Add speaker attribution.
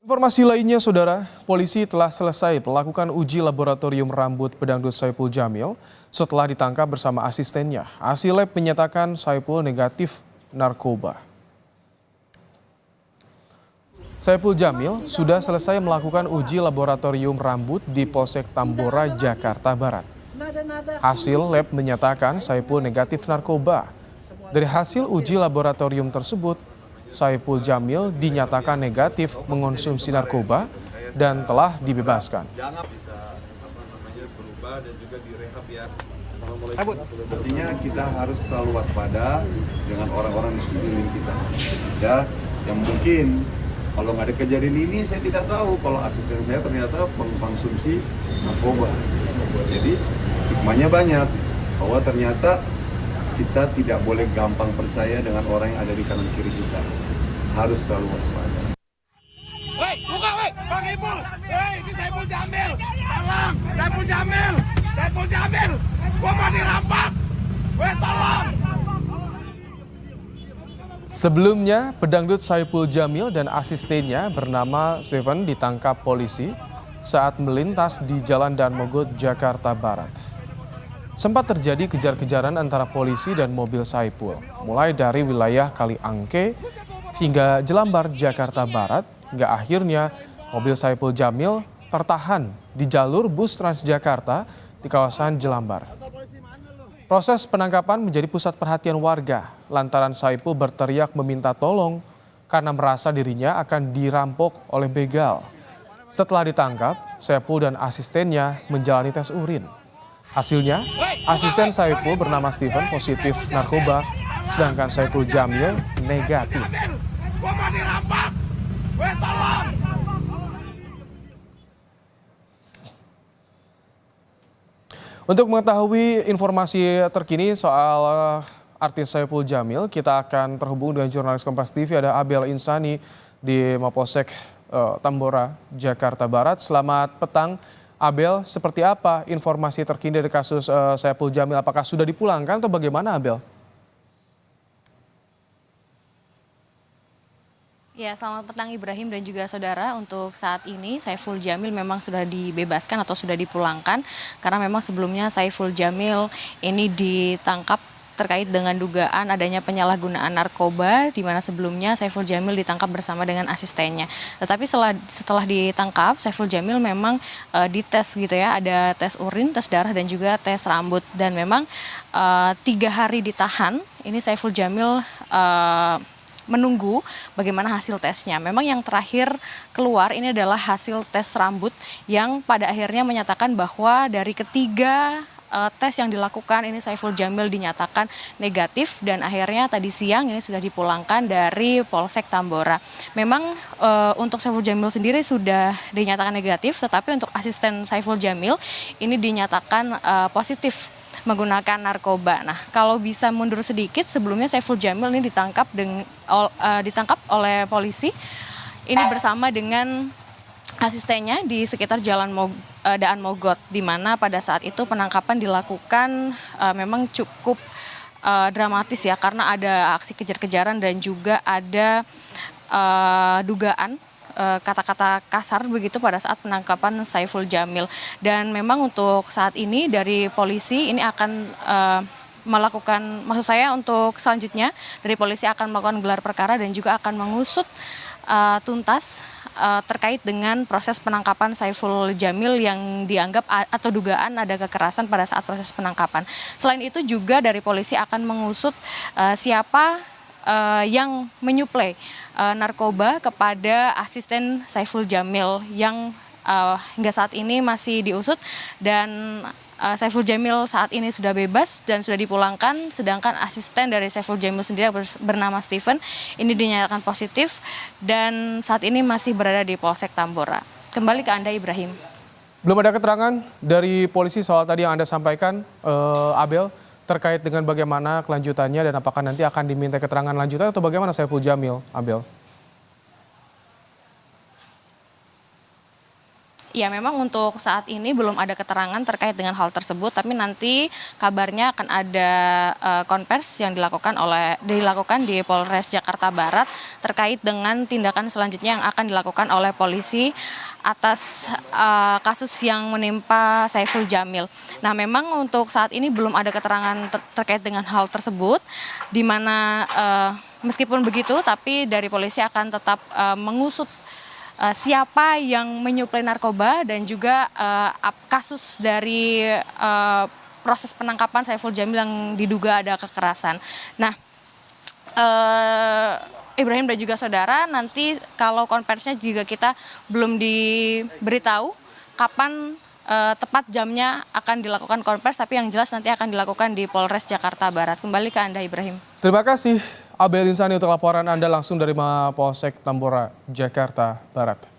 Speaker 1: Informasi lainnya, Saudara, polisi telah selesai melakukan uji laboratorium rambut pedangdut Saipul Jamil setelah ditangkap bersama asistennya. Hasil lab menyatakan Saipul negatif narkoba. Saipul Jamil sudah selesai melakukan uji laboratorium rambut di Polsek Tambora, Jakarta Barat. Hasil lab menyatakan Saipul negatif narkoba. Dari hasil uji laboratorium tersebut, Saipul Jamil dinyatakan negatif mengonsumsi narkoba dan telah dibebaskan.
Speaker 2: Artinya kita harus selalu waspada dengan orang-orang di sekeliling kita. Ya, yang mungkin kalau nggak ada kejadian ini saya tidak tahu kalau asisten saya ternyata mengkonsumsi narkoba. Jadi hikmahnya banyak bahwa ternyata kita tidak boleh gampang percaya dengan orang yang ada di kanan kiri kita. Harus selalu waspada.
Speaker 3: Woi, buka woi, Bang Ipul. Woi, ini Saipul Jamil. Tolong, Saipul Jamil. Saipul Jamil. Gua mau dirampak. Woi, tolong.
Speaker 1: Sebelumnya, pedangdut Saipul Jamil dan asistennya bernama Steven ditangkap polisi saat melintas di Jalan Dan Mogot, Jakarta Barat. Sempat terjadi kejar-kejaran antara polisi dan mobil Saipul, mulai dari wilayah Kaliangke hingga Jelambar, Jakarta Barat, hingga akhirnya mobil Saipul Jamil tertahan di jalur bus Transjakarta di kawasan Jelambar. Proses penangkapan menjadi pusat perhatian warga lantaran Saipul berteriak meminta tolong karena merasa dirinya akan dirampok oleh begal. Setelah ditangkap, Saipul dan asistennya menjalani tes urin. Hasilnya, asisten Saipul bernama Steven positif narkoba, sedangkan Saipul Jamil negatif.
Speaker 3: Gua mau dirampak. Woi, tolong.
Speaker 1: Untuk mengetahui informasi terkini soal artis Saipul Jamil, kita akan terhubung dengan jurnalis Kompas TV, ada Abel Insani di Mapolsek Tambora, Jakarta Barat. Selamat petang. Abel, seperti apa informasi terkini dari kasus Saipul Jamil? Apakah sudah dipulangkan atau bagaimana, Abel?
Speaker 4: Ya, selamat petang Ibrahim dan juga saudara. Untuk saat ini Saipul Jamil memang sudah dibebaskan atau sudah dipulangkan karena memang sebelumnya Saipul Jamil ini ditangkap terkait dengan dugaan adanya penyalahgunaan narkoba, di mana sebelumnya Saipul Jamil ditangkap bersama dengan asistennya. Tetapi setelah ditangkap, Saipul Jamil memang dites gitu ya, ada tes urin, tes darah dan juga tes rambut. Dan memang 3 hari ditahan, ini Saipul Jamil menunggu bagaimana hasil tesnya. Memang yang terakhir keluar ini adalah hasil tes rambut yang pada akhirnya menyatakan bahwa dari ketiga tes yang dilakukan ini Saipul Jamil dinyatakan negatif dan akhirnya tadi siang ini sudah dipulangkan dari Polsek Tambora. Memang untuk Saipul Jamil sendiri sudah dinyatakan negatif, tetapi untuk asisten Saipul Jamil ini dinyatakan positif menggunakan narkoba. Nah, kalau bisa mundur sedikit, sebelumnya Saipul Jamil ini ditangkap oleh polisi ini bersama dengan asistennya di sekitar Jalan Daan Mogot, di mana pada saat itu penangkapan dilakukan memang cukup dramatis ya, karena ada aksi kejar-kejaran dan juga ada dugaan kata-kata kasar begitu pada saat penangkapan Saipul Jamil. Dan memang untuk saat ini dari polisi ini akan melakukan, maksud saya untuk selanjutnya dari polisi akan melakukan gelar perkara dan juga akan mengusut tuntas terkait dengan proses penangkapan Saipul Jamil yang dianggap atau dugaan ada kekerasan pada saat proses penangkapan. Selain itu juga dari polisi akan mengusut siapa yang menyuplai narkoba kepada asisten Saipul Jamil yang hingga saat ini masih diusut, dan Saipul Jamil saat ini sudah bebas dan sudah dipulangkan, sedangkan asisten dari Saipul Jamil sendiri bernama Steven ini dinyatakan positif dan saat ini masih berada di Polsek Tambora. Kembali ke Anda, Ibrahim.
Speaker 1: Belum ada keterangan dari polisi soal tadi yang Anda sampaikan, Abel, terkait dengan bagaimana kelanjutannya dan apakah nanti akan diminta keterangan lanjutan atau bagaimana Saipul Jamil, Abel?
Speaker 4: Ya, memang untuk saat ini belum ada keterangan terkait dengan hal tersebut, tapi nanti kabarnya akan ada konvers yang dilakukan di Polres Jakarta Barat terkait dengan tindakan selanjutnya yang akan dilakukan oleh polisi atas kasus yang menimpa Saiful Jamil. Nah, memang untuk saat ini belum ada keterangan terkait dengan hal tersebut, di mana meskipun begitu, tapi dari polisi akan tetap mengusut siapa yang menyuplai narkoba dan juga kasus dari proses penangkapan Saiful Jamil yang diduga ada kekerasan. Nah, Ibrahim dan juga saudara, nanti kalau konversinya juga kita belum diberitahu kapan tepat jamnya akan dilakukan konvers, tapi yang jelas nanti akan dilakukan di Polres Jakarta Barat. Kembali ke Anda, Ibrahim.
Speaker 1: Terima kasih Abel Insani untuk laporan Anda langsung dari Mapolsek Tambora, Jakarta Barat.